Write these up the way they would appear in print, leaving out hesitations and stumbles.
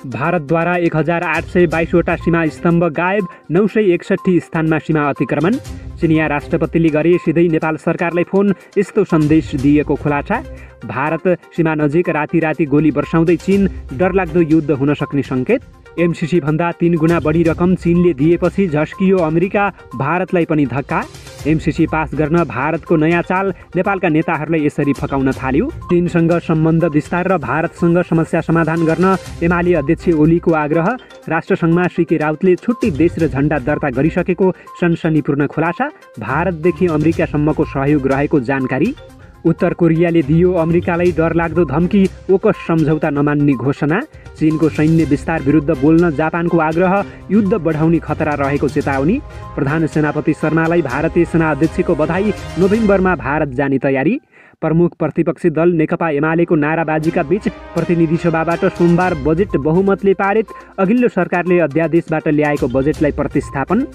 भारतद्वारा 1822वटा सीमा स्तम्भ गायब, 961 स्थानमा सीमा अतिक्रमण। चिनिया राष्ट्रपतिले गरे सिधै नेपाल सरकारलाई फोन, यस्तो सन्देश दिएको खुलासा। भारत सीमा नजिक राति राति गोली वर्षाउँदै चीन, डरलाग्दो युद्ध हुन सक्ने सङ्केत। एमसिसी भन्दा 3 गुणा बढी रकम चीनले दिएपछि झस्कियो अमेरिका, भारतलाई पनि धक्का। एमसिसी पास गर्न भारतको नयाँ चाल, नेपालका नेताहरूलाई यसरी फकाउन थाल्यो। चीनसँग सम्बन्ध विस्तार र भारतसँग समस्या समाधान गर्न एमाले अध्यक्ष ओलीको आग्रह। राष्ट्रसङ्घमा श्री राउतले छुट्टी देश र झण्डा दर्ता गरिसकेको सनसनीपूर्ण खुलासा। भारतदेखि अमेरिकासम्मको सहयोग रहेको जानकारी। उत्तर कोरियाले दियो अमेरिकालाई डरलाग्दो धम्की, ओकस सम्झौता नमान्ने घोषणा। चीनको सैन्य विस्तार विरुद्ध बोल्न जापानको आग्रह, युद्ध बढाउने खतरा रहेको चेतावनी। प्रधान सेनापति शर्मालाई भारतीय सेना अध्यक्षको बधाई, नोभेम्बरमा भारत जाने तयारी। प्रमुख प्रतिपक्षी दल नेकपा एमालेको नाराबाजीका बीच प्रतिनिधि सभाबाट सोमबार बजेट बहुमतले पारित। अघिल्लो सरकारले अध्यादेशबाट ल्याएको बजेटलाई प्रतिस्थापन।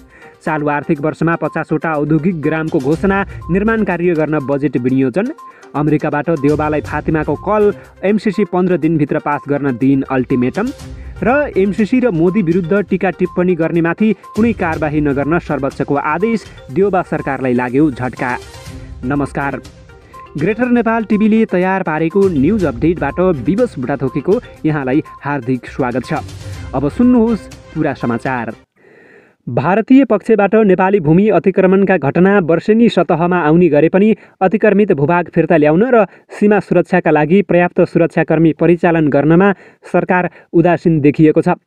चालु आर्थिक वर्षमा 50वटा औद्योगिक ग्रामको घोषणा, निर्माण कार्य गर्न बजेट विनियोजन। अमेरिकाबाट देउबालाई फातिमाको कल, एमसिसी 15 दिनभित्र पास गर्न दिइन् अल्टिमेटम। र एमसिसी र मोदी विरुद्ध टीका टिप्पणी गर्नेमाथि कुनै कारबाही नगर्न सर्वोच्चको आदेश, देउबा सरकारलाई लाग्यो झट्का। नमस्कार, ग्रेटर नेपाल टिभीले तयार पारेको न्युज अपडेटबाट विवश बुढाथोकीको यहाँलाई हार्दिक स्वागत छ। अब सुन्नुहोस् पुरा समाचार। भारतीय पक्षबाट नेपाली भूमि अतिक्रमणका घटना वर्षेनी सतहमा आउने गरे पनि अतिक्रमित भूभाग फिर्ता ल्याउन र सीमा सुरक्षाका लागि पर्याप्त सुरक्षाकर्मी परिचालन गर्नमा सरकार उदासीन देखिएको छ।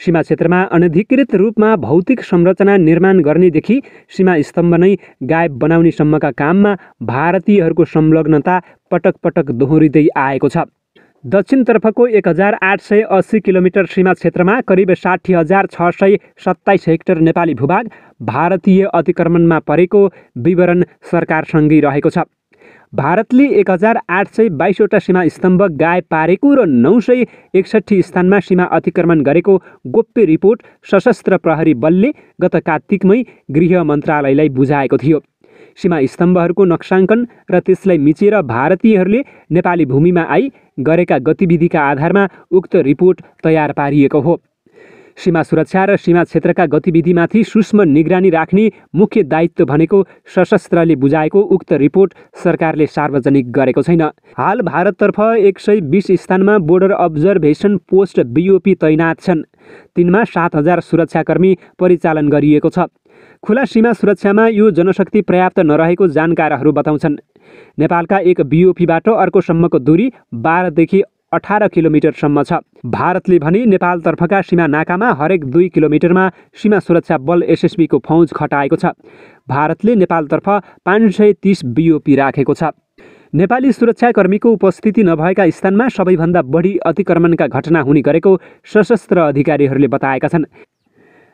सीमा क्षेत्रमा अनधिकृत रूपमा भौतिक संरचना निर्माण गर्नेदेखि सीमा स्तम्भ नै गायब बनाउनेसम्मका काममा भारतीयहरूको संलग्नता पटक पटक दोहोरिँदै आएको छ। दक्षिणतर्फको 1880 किलोमिटर सीमा क्षेत्रमा करिब 60,627 हेक्टर नेपाली भूभाग भारतीय अतिक्रमणमा परेको विवरण सरकारसँगै रहेको छ। भारतले 1822वटा सीमा स्तम्भ गायब पारेको र 961 स्थानमा सीमा अतिक्रमण गरेको गोप्य रिपोर्ट सशस्त्र प्रहरी बलले गत कार्तिकमै गृह मन्त्रालयलाई बुझाएको थियो। सीमा स्तम्भहरूको नक्साङ्कन र त्यसलाई मिचेर भारतीयहरूले नेपाली भूमिमा आई गरेका गतिविधिका आधारमा उक्त रिपोर्ट तयार पारिएको हो। सीमा सुरक्षा र सीमा क्षेत्रका गतिविधिमाथि सूक्ष्म निगरानी राख्ने मुख्य दायित्व भनेको सशस्त्रले बुझाएको उक्त रिपोर्ट सरकारले सार्वजनिक गरेको छैन। हाल भारततर्फ 120 स्थानमा बोर्डर अब्जर्भेसन पोस्ट BOP तैनात छन्। तिनमा 7,000 सुरक्षाकर्मी परिचालन गरिएको छ। खुला सीमा सुरक्षामा यो जनशक्ति पर्याप्त नरहेको जानकारहरू बताउँछन्। नेपालका एक BOPबाट अर्कोसम्मको दूरी 12देखि 18 किलोमिटरसम्म छ। भारतले भने नेपालतर्फका सीमा नाकामा हरेक 2 किलोमिटरमा सीमा सुरक्षा बल SSBको फौज खटाएको छ। भारतले नेपालतर्फ 530 BOP राखेको छ। नेपाली सुरक्षाकर्मीको उपस्थिति नभएका स्थानमा सबैभन्दा बढी अतिक्रमणका घटना हुने गरेको सशस्त्र अधिकारीहरूले बताएका छन्।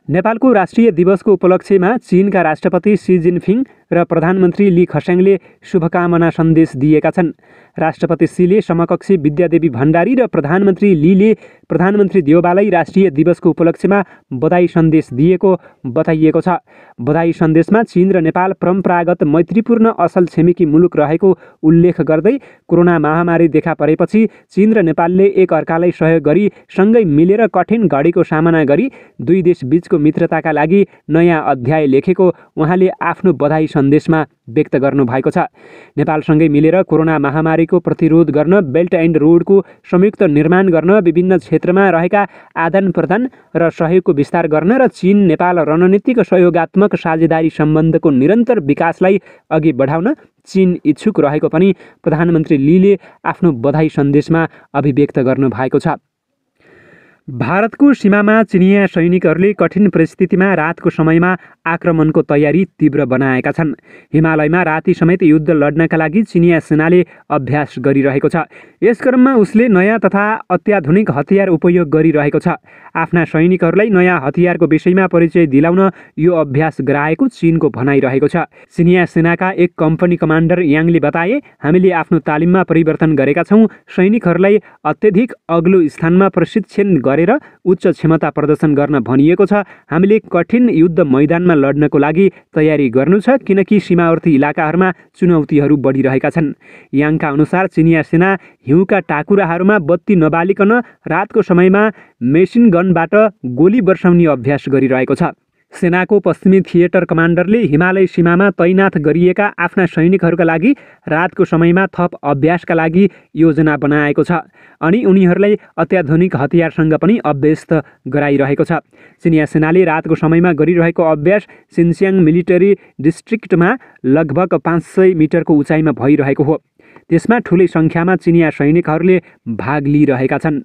नेपालको राष्ट्रिय दिवसको उपलक्ष्यमा चीनका राष्ट्रपति सी जिनपिङ र प्रधानमन्त्री ली खस्याङले शुभकामना सन्देश दिएका छन्। राष्ट्रपति सीले समकक्षी विद्यादेवी भण्डारी र प्रधानमन्त्री लीले प्रधानमन्त्री देउबालाई राष्ट्रिय दिवसको उपलक्ष्यमा बधाई सन्देश दिएको बताइएको छ। बधाई सन्देशमा चीन र नेपाल परम्परागत मैत्रीपूर्ण असल छिमेकी मुलुक रहेको उल्लेख गर्दै कोरोना महामारी देखा परेपछि चीन र नेपालले एक अर्कालाई सहयोग गरी सँगै मिलेर कठिन घडीको सामना गरी दुई देश बीचको मित्रताका लागि नयाँ अध्याय लेखेको उहाँले आफ्नो बधाई सन्देशमा व्यक्त गर्नुभएको छ। नेपालसँगै मिलेर कोरोना महामारीको प्रतिरोध गर्न बेल्ट एन्ड रोडको संयुक्त निर्माण गर्न विभिन्न क्षेत्रमा रहेका आदान प्रदान र सहयोगको विस्तार गर्न र चीन नेपाल रणनीतिक सहयोगात्मक साझेदारी सम्बन्धको निरन्तर विकासलाई अघि बढाउन चीन इच्छुक रहेको पनि प्रधानमन्त्री लीले आफ्नो बधाई सन्देशमा अभिव्यक्त गर्नुभएको छ। भारतको सीमामा चिनिया सैनिकहरूले कठिन परिस्थितिमा रातको समयमा आक्रमणको तयारी तीव्र बनाएका छन्। हिमालयमा राति समेत युद्ध लड्नका लागि चिनिया सेनाले अभ्यास गरिरहेको छ। यस क्रममा उसले नयाँ तथा अत्याधुनिक हतियार उपयोग गरिरहेको छ। आफ्ना सैनिकहरूलाई नयाँ हतियारको विषयमा परिचय दिलाउन यो अभ्यास गराएको चीनको भनाइरहेको छ। चिनिया सेनाका एक कम्पनी कमान्डर याङले बताए, हामीले आफ्नो तालिममा परिवर्तन गरेका छौँ। सैनिकहरूलाई अत्यधिक अग्लो स्थानमा प्रशिक्षण गरेर उच्च क्षमता प्रदर्शन गर्न भनिएको छ। हामीले कठिन युद्ध मैदानमा लड्नको लागि तयारी गर्नु छ, किनकि सीमावर्ती इलाकाहरूमा चुनौतीहरू बढिरहेका छन्। याङका अनुसार चिनिया सेना हिउँका टाकुराहरूमा बत्ती नबालिकन रातको समयमा मेसिन गनबाट गोली वर्षाउने अभ्यास गरिरहेको छ। सेनाको पश्चिमी थिएटर कमान्डरले हिमालय सीमामा तैनाथ गरिएका आफ्ना सैनिकहरूका लागि रातको समयमा थप अभ्यासका लागि योजना बनाएको छ अनि उनीहरूलाई अत्याधुनिक हतियारसँग पनि अभ्यस्त गराइरहेको छ। चिनिया सेनाले रातको समयमा गरिरहेको अभ्यास सिनस्याङ मिलिटरी डिस्ट्रिक्टमा लगभग 500 मिटरको उचाइमा भइरहेको हो। त्यसमा ठुलै सङ्ख्यामा चिनिया सैनिकहरूले भाग लिइरहेका छन्।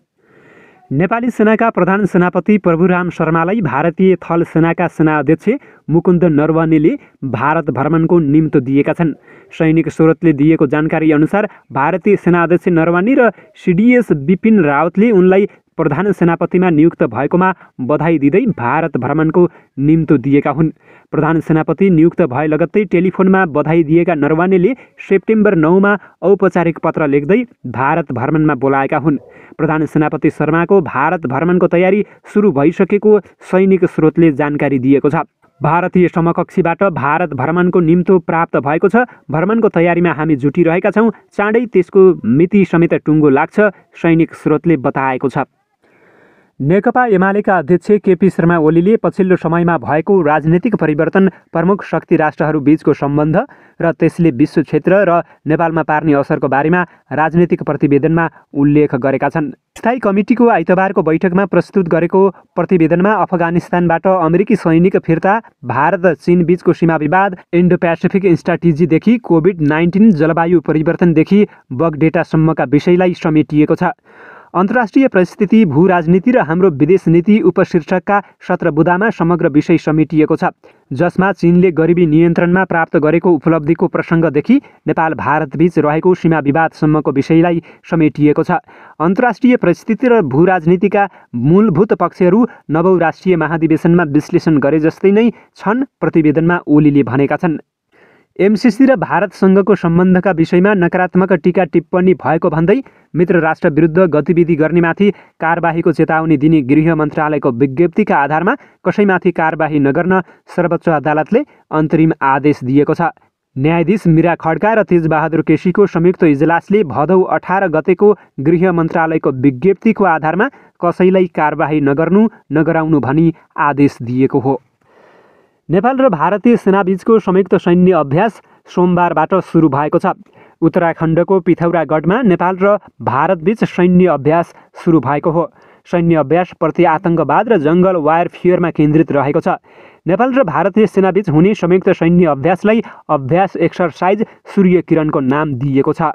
नेपाली सेनाका प्रधान सेनापति प्रभुराम शर्मालाई भारतीय थल सेनाका सेनाध्यक्ष मुकुन्द नरवणेले भारत भ्रमणको निम्तो दिएका छन्। सैनिक स्रोतले दिएको जानकारी अनुसार भारतीय सेनाध्यक्ष नरवणे र सिडिएस बिपिन रावतले उनलाई प्रधान सेनापतिमा नियुक्त भएकोमा बधाई दिँदै भारत भ्रमणको निम्तो दिएका हुन्। प्रधान सेनापति नियुक्त भए लगत्तै टेलिफोनमा बधाई दिएका नरवणेले सेप्टेम्बर 9मा औपचारिक पत्र लेख्दै भारत भ्रमणमा बोलाएका हुन्। प्रधान सेनापति शर्माको भारत भ्रमणको तयारी सुरु भइसकेको सैनिक स्रोतले जानकारी दिएको छ। भारतीय समकक्षीबाट भारत भ्रमणको निम्तो प्राप्त भएको छ। भ्रमणको तयारीमा हामी जुटिरहेका छौँ। चाँडै त्यसको मिति समेत टुङ्गो लाग्छ, सैनिक स्रोतले बताएको छ। नेकपा एमालेका अध्यक्ष केपी शर्मा ओलीले पछिल्लो समयमा भएको राजनीतिक परिवर्तन, प्रमुख शक्ति राष्ट्रहरू बीचको सम्बन्ध र त्यसले विश्व क्षेत्र र नेपालमा पार्ने असरको बारेमा राजनीतिक प्रतिवेदनमा उल्लेख गरेका छन्। स्थायी कमिटीको आइतबारको बैठकमा प्रस्तुत गरेको प्रतिवेदनमा अफगानिस्तानबाट अमेरिकी सैनिक फिर्ता, भारत चीन बीचको सीमा विवाद, इन्डो पेसिफिक स्ट्राटेजीदेखि कोभिड-19 जलवायु परिवर्तनदेखि बग डेटासम्मका विषयलाई समेटिएको छ। अन्तर्राष्ट्रिय परिस्थिति, भू राजनीति र हाम्रो विदेश नीति उपशीर्षकका 17 बुँदामा समग्र विषय समेटिएको छ, जसमा चीनले गरिबी नियन्त्रणमा प्राप्त गरेको उपलब्धिको प्रसङ्गदेखि नेपाल भारत बीच रहेको सीमा विवादसम्मको विषयलाई समेटिएको छ। अन्तर्राष्ट्रिय परिस्थिति र भू राजनीतिका मूलभूत पक्षहरू नवौँ राष्ट्रिय महाधिवेशनमा विश्लेषण गरे जस्तै नै छन्, प्रतिवेदनमा ओलीले भनेका छन्। एमसिसी र भारतसँगको सम्बन्धका विषयमा नकारात्मक टीका टिप्पणी भएको भन्दै मित्र राष्ट्र विरुद्ध गतिविधि गर्नेमाथि कारबाहीको चेतावनी दिने गृह मन्त्रालयको विज्ञप्तिका आधारमा कसैमाथि कारबाही नगर्न सर्वोच्च अदालतले अन्तरिम आदेश दिएको छ। न्यायाधीश मीरा खड्का र तेजबहादुर केसीको संयुक्त इजलासले भदौ 18 गतेको गृह मन्त्रालयको विज्ञप्तिको आधारमा कसैलाई कारबाही नगराउनु भनी आदेश दिएको हो। नेपाल र भारतीय सेनाबीचको संयुक्त सैन्य अभ्यास सोमबारबाट सुरु भएको छ। उत्तराखण्डको पिथौरागढमा नेपाल र भारतबीच सैन्य अभ्यास सुरु भएको हो। सैन्य अभ्यास प्रति आतङ्कवाद र जङ्गल वायरफेयरमा केन्द्रित रहेको छ। नेपाल र भारतीय सेनाबीच हुने संयुक्त सैन्य अभ्यासलाई अभ्यास एक्सरसाइज सूर्य किरणको नाम दिएको छ।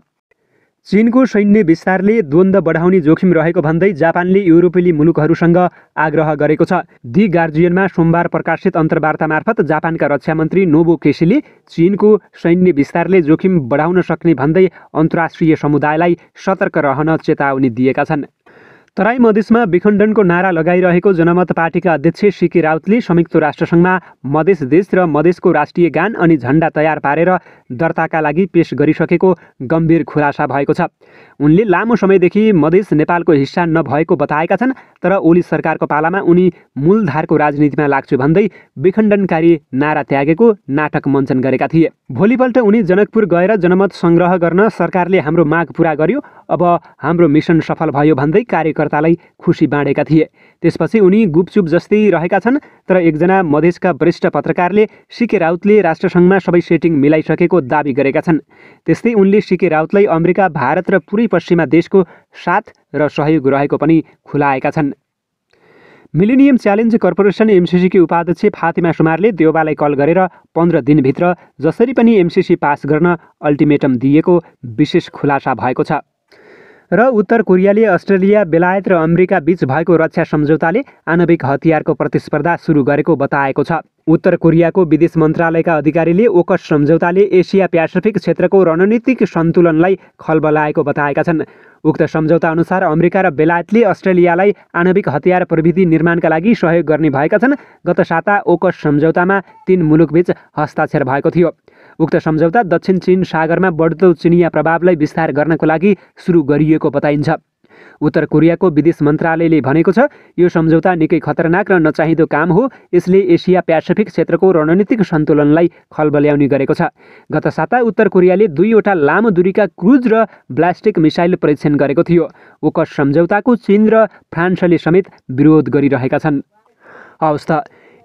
चीनको सैन्य विस्तारले द्वन्द्व बढाउने जोखिम रहेको भन्दै जापानले युरोपेली मुलुकहरूसँग आग्रह गरेको छ। दि गार्जियनमा सोमबार प्रकाशित अन्तर्वार्ता मार्फत जापानका रक्षा मन्त्री नोबु केसीले चीनको सैन्य विस्तारले जोखिम बढाउन सक्ने भन्दै अन्तर्राष्ट्रिय समुदायलाई सतर्क रहन चेतावनी दिएका छन्। तराई मधेसमा विखण्डनको नारा लगाइरहेको जनमत पार्टीका अध्यक्ष सीके राउतले संयुक्त राष्ट्रसङ्घमा मधेस देश र मधेसको राष्ट्रिय गान अनि झण्डा तयार पारेर दर्ताका लागि पेश गरिसकेको गम्भीर खुलासा भएको छ। उनले लामो समयदेखि मधेस नेपालको हिस्सा नभएको बताएका छन्, तर ओली सरकारको पालामा उनी मूलधारको राजनीतिमा लाग्छु भन्दै विखण्डनकारी नारा त्यागेको नाटक मञ्चन गरेका थिए। भोलिपल्ट उनी जनकपुर गएर जनमत सङ्ग्रह गर्न सरकारले हाम्रो माग पुरा गर्यो, अब हाम्रो मिसन सफल भयो भन्दै कार्यकर्तालाई खुसी बाँडेका थिए। त्यसपछि उनी गुपचुप जस्तै रहेका छन्, तर एकजना मधेसका वरिष्ठ पत्रकारले सीके राउतले राष्ट्रसङ्घमा सबै सेटिङ मिलाइसकेको दाबी गरेका छन्। त्यस्तै उनले सीके राउतलाई अमेरिका, भारत र पुरै पश्चिमा देशको साथ र सहयोग रहेको पनि खुलाएका छन्। मिलेनियम च्यालेन्ज कर्पोरेसन एमसिसीकी उपाध्यक्ष फातिमा सुमारले देउबालाई कल गरेर 15 दिनभित्र जसरी पनि एमसिसी पास गर्न अल्टिमेटम दिएको विशेष खुलासा भएको छ। र उत्तर कोरियाले अस्ट्रेलिया, बेलायत र अमेरिका बीच भएको रक्षा सम्झौताले आणविक हतियारको प्रतिस्पर्धा सुरु गरेको बताएको छ। उत्तर कोरियाको विदेश मन्त्रालयका अधिकारीले ओकस सम्झौताले एसिया प्यासिफिक क्षेत्रको रणनीतिक सन्तुलनलाई खलबलाएको बताएका छन्। उक्त सम्झौता अनुसार अमेरिका र बेलायतले अस्ट्रेलियालाई आणविक हतियार प्रविधि निर्माणका लागि सहयोग गर्ने भएका छन्। गत साता ओकस सम्झौतामा 3 मुलुकबीच हस्ताक्षर भएको थियो। उक्त सम्झौता दक्षिण चीन सागरमा बढ्दो चिनिया प्रभावलाई विस्तार गर्नको लागि सुरु गरिएको बताइन्छ। उत्तर कोरियाको विदेश मन्त्रालयले भनेको छ यो सम्झौता निकै खतरनाक र नचाहिँदो काम हो। यसले एसिया प्यासिफिक क्षेत्रको रणनीतिक सन्तुलनलाई खलबल्याउने गरेको छ। गत साता उत्तर कोरियाले 2वटा लामो दूरीका क्रुज र ब्लास्टिक मिसाइल परीक्षण गरेको थियो। ओकस सम्झौताको चीन र फ्रान्सले समेत विरोध गरिरहेका छन्। हवस् त,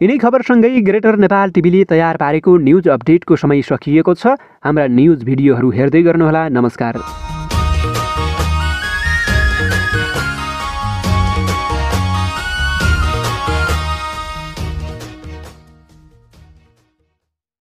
यिनै खबरसँगै ग्रेटर नेपाल टिभीले तयार पारेको न्युज अपडेटको समय सकिएको छ। हाम्रा न्युज भिडियोहरू हेर्दै गर्नुहोला। नमस्कार।